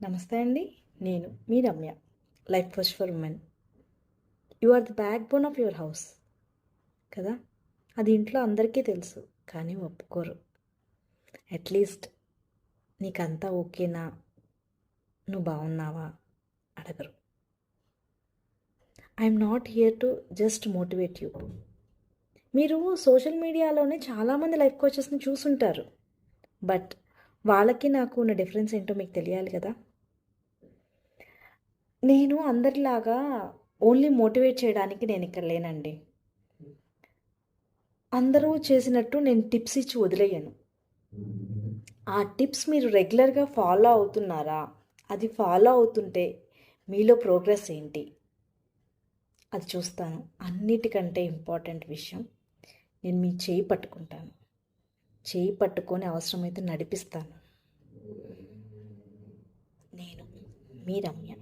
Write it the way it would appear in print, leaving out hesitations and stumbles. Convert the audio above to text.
నమస్తే అండి. నేను మీ Ramya. Life coach for women. You are the backbone of your house కదా! అది ఇంట్లో అందరికీ తెలుసు. కానీ ఒప్పుకోరు. అట్లీస్ట్ నీకంతా ఓకేనా? నువ్వు బాగున్నావా? అడగరు. I'm not here to just motivate you. మీరు సోషల్ మీడియాలోనే చాలామంది లైఫ్ కోచెస్ని చూసుంటారు. బట్ వాళ్ళకి నాకు ఉన్న డిఫరెన్స్ ఏంటో మీకు తెలియాలి కదా! నేను అందరిలాగా ఓన్లీ మోటివేట్ చేయడానికి నేను ఇక్కడ లేనండి. అందరూ చేసినట్టు నేను టిప్స్ ఇచ్చి వదిలేయను. ఆ టిప్స్ మీరు రెగ్యులర్గా ఫాలో అవుతున్నారా? అది ఫాలో అవుతుంటే మీలో ప్రోగ్రెస్ ఏంటి? అది చూస్తాను. అన్నిటికంటే ఇంపార్టెంట్ విషయం, నేను మీ చేయి పట్టుకుంటాను. చేయి పట్టుకొని అవసరమైతే నడిపిస్తాను. నేను మీ రమ్య.